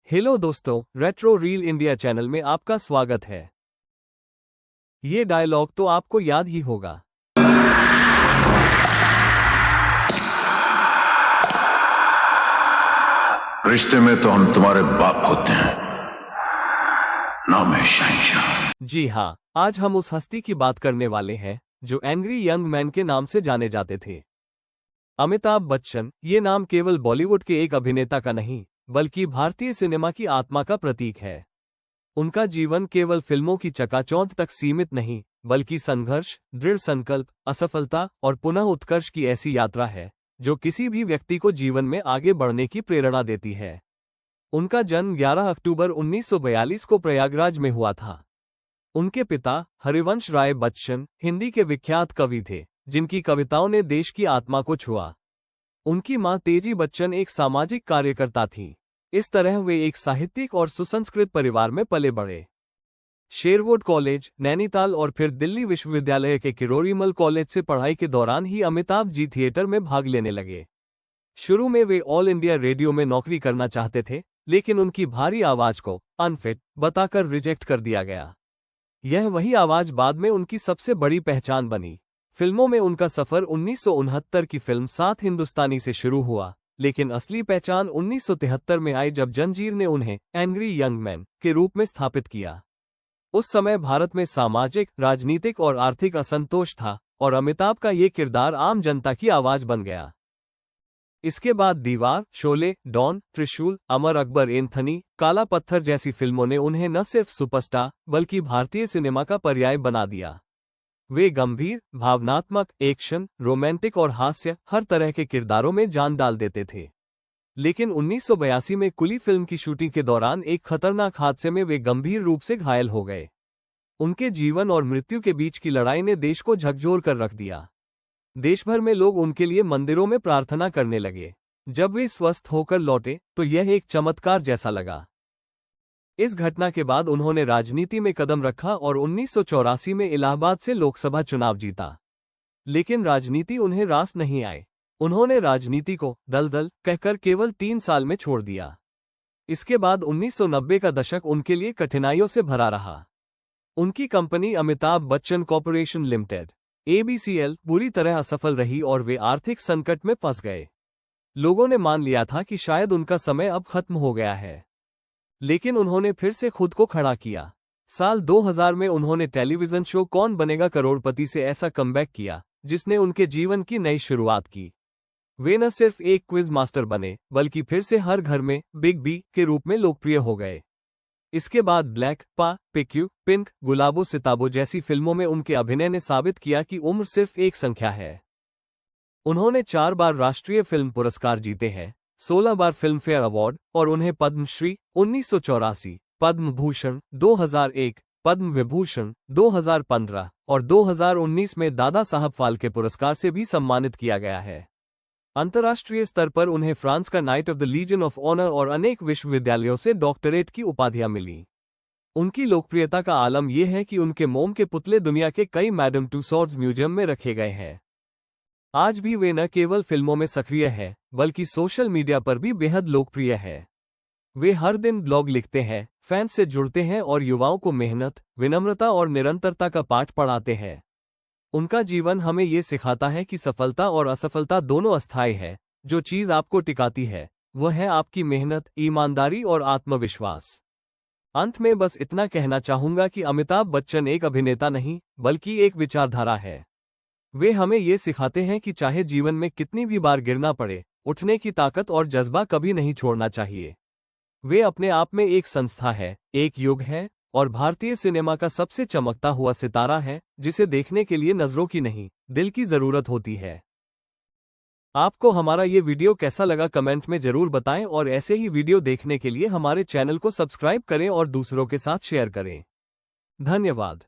Hello दोस्तों, retro reel India channel में आपका स्वागत है। ये डायलॉग तो आपको याद ही होगा। रिश्ते में तो हम तुम्हारे बाप होते हैं, नाम है शहंशाह। जी हाँ, आज हम उस हस्ती की बात करने वाले हैं जो एंग्री यंग मैन के नाम से जाने जाते थे। अमिताभ बच्चन, ये नाम केवल बॉलीवुड के एक अभिनेता का नहीं बल्कि भारतीय सिनेमा की आत्मा का प्रतीक है। उनका जीवन केवल फिल्मों की चकाचौंध तक सीमित नहीं बल्कि संघर्ष, दृढ़ संकल्प, असफलता और पुनः उत्कर्ष की ऐसी यात्रा है जो किसी भी व्यक्ति को जीवन में आगे बढ़ने की प्रेरणा देती है। उनका जन्म 11 अक्टूबर 1942 को प्रयागराज में हुआ था। उनके पिता हरिवंश राय बच्चन हिंदी के विख्यात कवि थे जिनकी कविताओं ने देश की आत्मा को छुआ। उनकी मां तेजी बच्चन एक सामाजिक कार्यकर्ता थी। इस तरह वे एक साहित्यिक और सुसंस्कृत परिवार में पले बढ़े। शेरवुड कॉलेज, नैनीताल और फिर दिल्ली विश्वविद्यालय के किरोरीमल कॉलेज से पढ़ाई के दौरान ही अमिताभ जी थिएटर में भाग लेने लगे। शुरू में वे ऑल इंडिया रेडियो में नौकरी करना चाहते थे, लेकिन उनकी भारी आवाज को अनफिट बताकर रिजेक्ट कर दिया गया। यह वही आवाज बाद में उनकी सबसे बड़ी पहचान बनी। फिल्मों में उनका सफर 1969 की फिल्म 7 हिंदुस्तानी से शुरू हुआ, लेकिन असली पहचान 1973 में आई जब जंजीर ने उन्हें एंग्री यंग मैन के रूप में स्थापित किया। उस समय भारत में सामाजिक, राजनीतिक और आर्थिक असंतोष था और अमिताभ का ये किरदार आम जनता की आवाज बन गया। इसके बाद दीवार, शोले, डॉन, त्रिशूल, अमर अकबर एंथनी, काला पत्थर जैसी फिल्मों ने उन्हें न सिर्फ सुपरस्टार बल्कि भारतीय सिनेमा का पर्याय बना दिया। वे गंभीर, भावनात्मक, एक्शन, रोमांटिक और हास्य हर तरह के किरदारों में जान डाल देते थे। लेकिन 1982 में कुली फिल्म की शूटिंग के दौरान एक खतरनाक हादसे में वे गंभीर रूप से घायल हो गए। उनके जीवन और मृत्यु के बीच की लड़ाई ने देश को झकझोर कर रख दिया। देश भर में लोग उनके लिए मंदिरों में प्रार्थना करने लगे। जब वे स्वस्थ होकर लौटे तो यह एक चमत्कार जैसा लगा। इस घटना के बाद उन्होंने राजनीति में कदम रखा और 1984 में इलाहाबाद से लोकसभा चुनाव जीता। लेकिन राजनीति उन्हें रास नहीं आई। उन्होंने राजनीति को दलदल कहकर केवल 3 साल में छोड़ दिया। इसके बाद 1990 का दशक उनके लिए कठिनाइयों से भरा रहा। उनकी company Amitabh Bachchan corporation limited ABCL बुरी तरह असफल रही और वे आर्थिक संकट में फंस गए। लोगों ने मान लिया था कि शायद उनका समय अब खत्म हो गया है, लेकिन उन्होंने फिर से खुद को खड़ा किया। साल 2000 में उन्होंने टेलीविजन शो कौन बनेगा करोड़पति से ऐसा कमबैक किया जिसने उनके जीवन की नई शुरुआत की। वे न सिर्फ एक क्विज मास्टर बने बल्कि फिर से हर घर में बिग बी के रूप में लोकप्रिय हो गए। इसके बाद ब्लैक, पा, पिक्यू, पिंक, गुलाबो सिताबो जैसी फिल्मों में उनके अभिनय ने साबित किया कि उम्र सिर्फ एक संख्या है। उन्होंने 4 बार राष्ट्रीय फिल्म पुरस्कार जीते हैं, 16 बार फिल्म फेयर अवार्ड और उन्हें पद्मश्री 1984, पद्म भूषण 2001, पद्म विभूषण 2015 और 2019 में दादा साहब फाल्के पुरस्कार से भी सम्मानित किया गया है। अंतर्राष्ट्रीय स्तर पर उन्हें फ्रांस का knight of the Legion of Honour और अनेक विश्वविद्यालयों से डॉक्टरेट की उपाधियां मिली। उनकी लोकप्रियता का आलम यह है कि उनके मोम के पुतले दुनिया के कई मैडम टूसॉड्स म्यूजियम में रखे गए हैं। आज भी वे न केवल फिल्मों में सक्रिय है बल्कि सोशल मीडिया पर भी बेहद लोकप्रिय है। वे हर दिन ब्लॉग लिखते हैं, फैंस से जुड़ते हैं और युवाओं को मेहनत, विनम्रता और निरंतरता का पाठ पढ़ाते हैं। उनका जीवन हमें ये सिखाता है कि सफलता और असफलता दोनों अस्थायी है। जो चीज आपको टिकाती है वह है आपकी मेहनत, ईमानदारी और आत्मविश्वास। अंत में बस इतना कहना चाहूंगा कि अमिताभ बच्चन एक अभिनेता नहीं बल्कि एक विचारधारा है। वे हमें ये सिखाते हैं कि चाहे जीवन में कितनी भी बार गिरना पड़े, उठने की ताकत और जज्बा कभी नहीं छोड़ना चाहिए। वे अपने आप में एक संस्था है, एक युग है और भारतीय सिनेमा का सबसे चमकता हुआ सितारा है जिसे देखने के लिए नजरों की नहीं, दिल की जरूरत होती है। आपको हमारा ये वीडियो कैसा लगा कमेंट में जरूर बताएं और ऐसे ही वीडियो देखने के लिए हमारे चैनल को सब्सक्राइब करें और दूसरों के साथ शेयर करें। धन्यवाद।